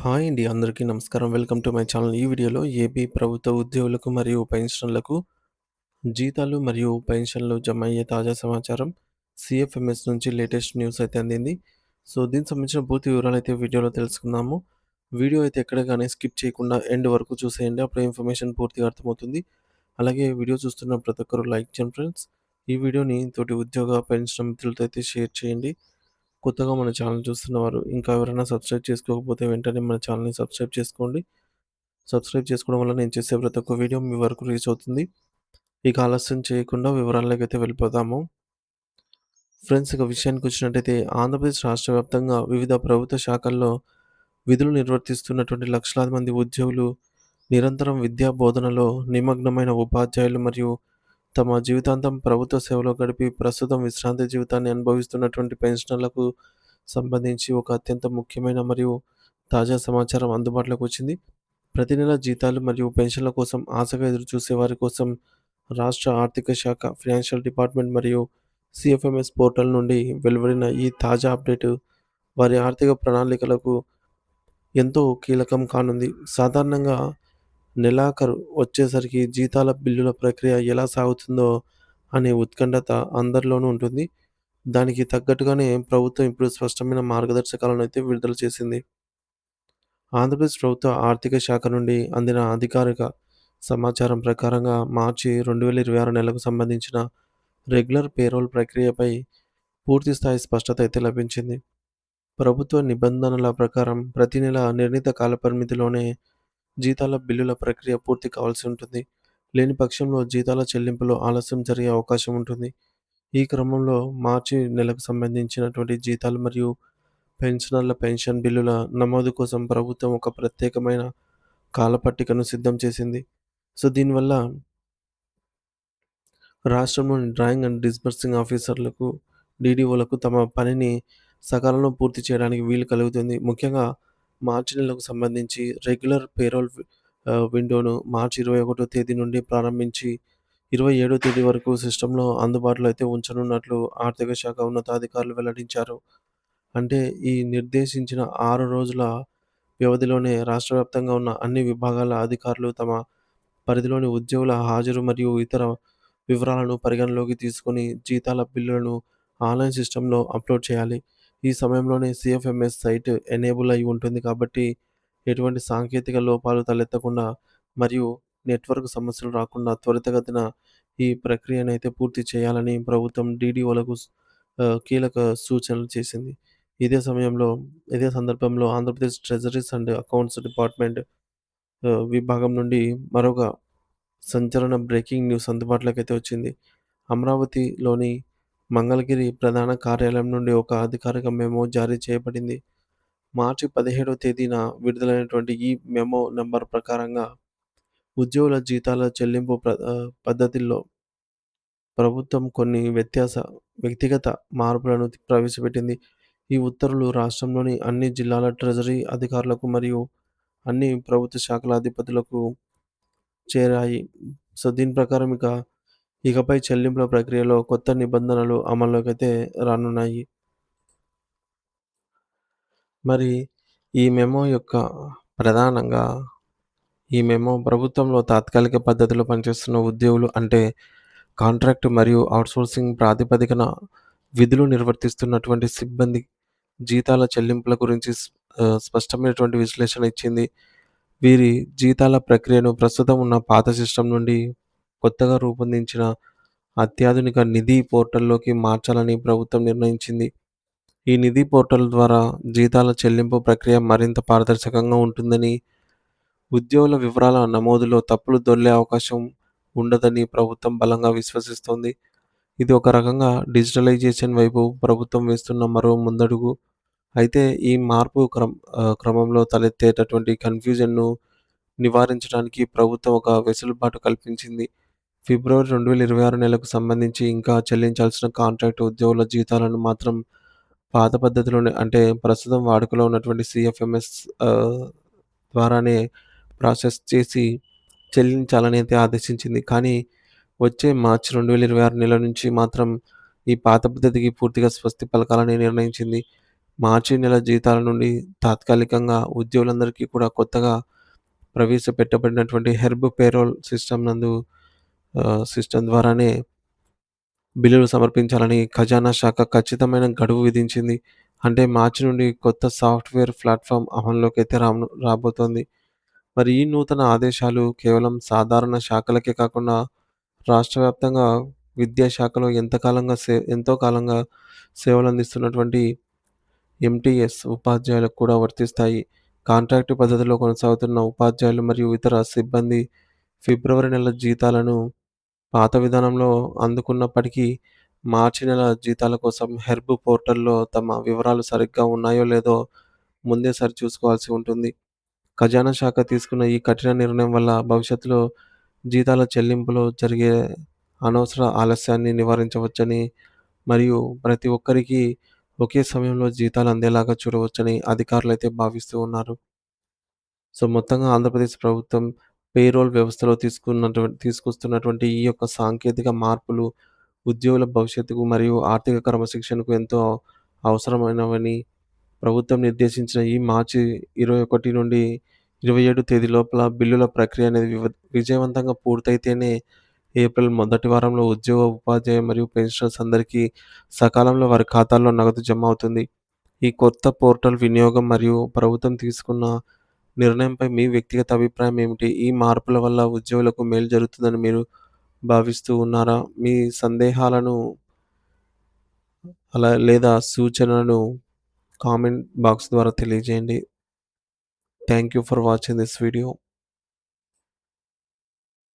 Hi అండి. అందరికీ నమస్కారం. Welcome to my channel. ఈ వీడియోలో ఏపీ ప్రభుత్వ ఉద్యోగులకు మరియు పెన్షనర్లకు జీతాలు మరియు పెన్షన్లు జమ అయ్యే తాజా సమాచారం సీఎఫ్ఎంఎస్ నుంచి లేటెస్ట్ న్యూస్ అయితే అందింది. సో, దీనికి సంబంధించిన పూర్తి వివరాలైతే వీడియోలో తెలుసుకుందాము. వీడియో అయితే ఎక్కడ గాని స్కిప్ చేయకుండా ఎండ్ వరకు చూసేయండి. అప్పుడే ఇన్ఫర్మేషన్ పూర్తిగా అర్థమవుతుంది. అలాగే వీడియో చూస్తున్న ప్రతి ఒక్కరు లైక్ చేయండి ఫ్రెండ్స్. ఈ వీడియోని తోటి ఉద్యోగ, పెన్షన్ మిత్రులతో అయితే షేర్ చేయండి. కొత్తగా మన ఛానల్ చూస్తున్నవారు ఇంకా ఎవరైనా సబ్స్క్రైబ్ చేసుకోకపోతే వెంటనే మన ఛానల్‌ని సబ్స్క్రైబ్ చేసుకోండి. సబ్స్క్రైబ్ చేసుకోవడం వల్ల నేను చేసే ప్రతి ఒక్క వీడియో మీ వరకు రీచ్ అవుతుంది. ఇక ఆలస్యం చేయకుండా వివరాల్లోకైతే వెళ్ళిపోదాము. ఫ్రెండ్స్, ఇక విషయానికొచ్చినట్టయితే ఆంధ్రప్రదేశ్ రాష్ట్ర వ్యాప్తంగా వివిధ ప్రభుత్వ శాఖల్లో విధులు నిర్వర్తిస్తున్నటువంటి లక్షలాది మంది ఉద్యోగులు, నిరంతరం విద్యా బోధనలో నిమగ్నమైన ఉపాధ్యాయులు మరియు తమ జీవితాంతం ప్రభుత్వ సేవలో గడిపి ప్రస్తుతం విశ్రాంతి జీవితాన్ని అనుభవిస్తున్నటువంటి పెన్షనర్లకు సంబంధించి ఒక అత్యంత ముఖ్యమైన మరియు తాజా సమాచారం అందుబాటులోకి వచ్చింది. ప్రతి నెల జీతాలు మరియు పెన్షన్ల కోసం ఆశగా ఎదురుచూసే వారి కోసం రాష్ట్ర ఆర్థిక శాఖ, ఫైనాన్షియల్ డిపార్ట్మెంట్ మరియు సిఎఫ్ఎంఎస్ పోర్టల్ నుండి వెలువడిన ఈ తాజా అప్డేట్ వారి ఆర్థిక ప్రణాళికలకు ఎంతో కీలకం కానుంది. సాధారణంగా నెలాఖరు వచ్చేసరికి జీతాల బిల్లుల ప్రక్రియ ఎలా సాగుతుందో అనే ఉత్కంఠత అందరిలోనూ ఉంటుంది. దానికి తగ్గట్టుగానే ప్రభుత్వం ఇప్పుడు స్పష్టమైన మార్గదర్శకాలను అయితే విడుదల చేసింది. ఆంధ్రప్రదేశ్ ప్రభుత్వ ఆర్థిక శాఖ నుండి అందిన అధికారిక సమాచారం ప్రకారంగా మార్చి 2026 నెలకు సంబంధించిన రెగ్యులర్ పేరోల్ ప్రక్రియపై పూర్తి స్థాయి స్పష్టత అయితే లభించింది. ప్రభుత్వ నిబంధనల ప్రకారం ప్రతి నెల నిర్ణీత కాలపరిమితిలోనే జీతాల బిల్లుల ప్రక్రియ పూర్తి కావాల్సి ఉంటుంది. లేని పక్షంలో జీతాల చెల్లింపులో ఆలస్యం జరిగే అవకాశం ఉంటుంది. ఈ క్రమంలో మార్చి నెలకు సంబంధించినటువంటి జీతాలు మరియు పెన్షనర్ల పెన్షన్ బిల్లుల నమోదు కోసం ప్రభుత్వం ఒక ప్రత్యేకమైన కాలపట్టికను సిద్ధం చేసింది. సో, దీనివల్ల రాష్ట్రంలోని డ్రాయింగ్ అండ్ డిస్బర్సింగ్ ఆఫీసర్లకు, డీడీఓలకు తమ పనిని సకాలంలో పూర్తి చేయడానికి వీలు కలుగుతుంది. ముఖ్యంగా మార్చి నెలకు సంబంధించి రెగ్యులర్ పేరోల్ విండోను మార్చి 21వ తేదీ నుండి ప్రారంభించి 27వ తేదీ వరకు సిస్టమ్‌లో అందుబాటులో అయితే ఉంచనున్నట్లు ఆర్థిక శాఖ ఉన్నతాధికారులు వెల్లడించారు. అంటే ఈ నిర్దేశించిన 6 రోజుల వ్యవధిలోనే రాష్ట్ర వ్యాప్తంగా ఉన్న అన్ని విభాగాల అధికారులు తమ పరిధిలోని ఉద్యోగుల హాజరు మరియు ఇతర వివరాలను పరిగణలోకి తీసుకొని జీతాల బిల్లులను ఆన్‌లైన్ సిస్టమ్‌లో అప్‌లోడ్ చేయాలి. ఈ సమయంలోనే సీఎఫ్ఎంఎస్ సైట్ ఎనేబుల్ అయి ఉంటుంది కాబట్టి ఎటువంటి సాంకేతిక లోపాలు తలెత్తకుండా మరియు నెట్వర్క్ సమస్యలు రాకుండా త్వరితగతిన ఈ ప్రక్రియనైతే పూర్తి చేయాలని ప్రభుత్వం డీడీఓలకు కీలక సూచనలు చేసింది. ఇదే సమయంలో ఇదే సందర్భంలో Andhra Pradesh treasuries and accounts department విభాగం నుండి మరొక సంచలన బ్రేకింగ్ న్యూస్ అందుబాటులోకైతే వచ్చింది. అమరావతిలోని మంగళగిరి ప్రధాన కార్యాలయం నుండి ఒక అధికారిక మెమో జారీ చేయబడింది. మార్చి 17వ తేదీన విడుదలైనటువంటి ఈ మెమో నంబర్ ప్రకారంగా ఉద్యోగుల జీతాల చెల్లింపు పద్ధతిల్లో ప్రభుత్వం కొన్ని వ్యక్తిగత మార్పులను ప్రవేశపెట్టింది. ఈ ఉత్తర్వులు రాష్ట్రంలోని అన్ని జిల్లాల ట్రెజరీ అధికారులకు మరియు అన్ని ప్రభుత్వ శాఖల అధిపతులకు చేరాయి. సో, దీని ప్రకారం ఇకపై చెల్లింపుల ప్రక్రియలో కొత్త నిబంధనలు అమల్లోకైతే రానున్నాయి. మరి ఈ మెమో యొక్క ప్రధానంగా ఈ మెమో ప్రభుత్వంలో తాత్కాలిక పద్ధతిలో పనిచేస్తున్న ఉద్యోగులు అంటే కాంట్రాక్ట్ మరియు ఔట్‌సోర్సింగ్ ప్రాతిపదికన విధులు నిర్వర్తిస్తున్నటువంటి సిబ్బంది జీతాల చెల్లింపుల గురించి స్పష్టమైనటువంటి విశ్లేషణ ఇచ్చింది. వీరి జీతాల ప్రక్రియను ప్రస్తుతం ఉన్న పాత సిస్టమ్ నుండి కొత్తగా రూపొందించిన అత్యాధునిక నిధి పోర్టల్‌లోకి మార్చాలని ప్రభుత్వం నిర్ణయించింది. ఈ నిధి పోర్టల్ ద్వారా జీతాల చెల్లింపు ప్రక్రియ మరింత పారదర్శకంగా ఉంటుందని, ఉద్యోగుల వివరాల నమోదులో తప్పులు దొర్లే అవకాశం ఉండదని ప్రభుత్వం బలంగా విశ్వసిస్తోంది. ఇది ఒక రకంగా డిజిటలైజేషన్ వైపు ప్రభుత్వం వేస్తున్న మరో ముందడుగు. అయితే ఈ మార్పు క్రమంలో తలెత్తేటటువంటి కన్‌ఫ్యూజన్‌ను నివారించడానికి ప్రభుత్వం ఒక వెసులుబాటు కల్పించింది. ఫిబ్రవరి 2026 నెలకు సంబంధించి ఇంకా చెల్లించాల్సిన కాంట్రాక్ట్ ఉద్యోగుల జీతాలను మాత్రం పాత పద్ధతిలోనే అంటే ప్రస్తుతం వాడుకలో ఉన్నటువంటి సీఎఫ్ఎంఎస్ ఆహ్, ద్వారానే ప్రాసెస్ చేసి చెల్లించాలని అయితే ఆదేశించింది. కానీ వచ్చే మార్చి 2026 నెల నుంచి మాత్రం ఈ పాత పద్ధతికి పూర్తిగా స్వస్తి పలకాలని నిర్ణయించింది. మార్చి నెల జీతాల నుండి తాత్కాలికంగా ఉద్యోగులందరికీ కూడా కొత్తగా ప్రవేశపెట్టబడినటువంటి హెర్బ్ పేరోల్ సిస్టమ్ ద్వారానే బిల్లులు సమర్పించాలని ఖజానా శాఖ ఖచ్చితమైన గడువు విధించింది. అంటే మార్చి నుండి కొత్త సాఫ్ట్‌వేర్ ప్లాట్‌ఫార్మ్ అమల్లోకైతే రాబోతోంది. మరి ఈ నూతన ఆదేశాలు కేవలం సాధారణ శాఖలకే కాకుండా రాష్ట్ర వ్యాప్తంగా విద్యాశాఖలో ఎంతో కాలంగా సేవలందిస్తున్నటువంటి ఎంటీఎస్ ఉపాధ్యాయులకు కూడా వర్తిస్తాయి. కాంట్రాక్టు పద్ధతిలో కొనసాగుతున్న ఉపాధ్యాయులు మరియు ఇతర సిబ్బంది ఫిబ్రవరి నెల జీతాలను పాత విధానంలో అందుకున్నప్పటికీ మార్చి నెల జీతాల కోసం హెర్బ్ పోర్టల్‌లో తమ వివరాలు సరిగ్గా ఉన్నాయో లేదో ముందే సరిచూసుకోవాల్సి ఉంటుంది. ఖజానా శాఖ తీసుకున్న ఈ కఠిన నిర్ణయం వల్ల భవిష్యత్తులో జీతాల చెల్లింపులో జరిగే అనవసర ఆలస్యాన్ని నివారించవచ్చని, మరియు ప్రతి ఒక్కరికి ఒకే సమయంలో జీతాలు అందేలాగా చూడవచ్చని అధికారులైతే భావిస్తూ ఉన్నారు. సో, మొత్తంగా ఆంధ్రప్రదేశ్ ప్రభుత్వం పేరోల్ వ్యవస్థలో తీసుకొస్తున్నటువంటి ఈ యొక్క సాంకేతిక మార్పులు ఉద్యోగుల భవిష్యత్తుకు మరియు ఆర్థిక క్రమశిక్షణకు ఎంతో అవసరమైనవని ప్రభుత్వం నిర్దేశించిన ఈ మార్చి 21 నుండి 27 తేదీ లోపల బిల్లుల ప్రక్రియ అనేది విజయవంతంగా పూర్తయితేనే ఏప్రిల్ మొదటి వారంలో ఉద్యోగ, ఉపాధ్యాయ మరియు పెన్షనర్స్ అందరికీ సకాలంలో వారి ఖాతాల్లో నగదు జమ అవుతుంది. ఈ కొత్త పోర్టల్ వినియోగం మరియు ప్రభుత్వం తీసుకున్న నిర్ణయంపై మీ వ్యక్తిగత అభిప్రాయం ఏమిటి? ఈ మార్పుల వల్ల ఉద్యోగులకు మేలు జరుగుతుందని మీరు భావిస్తూ ఉన్నారా? మీ సందేహాలను లేదా సూచనలను కామెంట్ బాక్స్ ద్వారా తెలియజేయండి. Thank you for watching this video.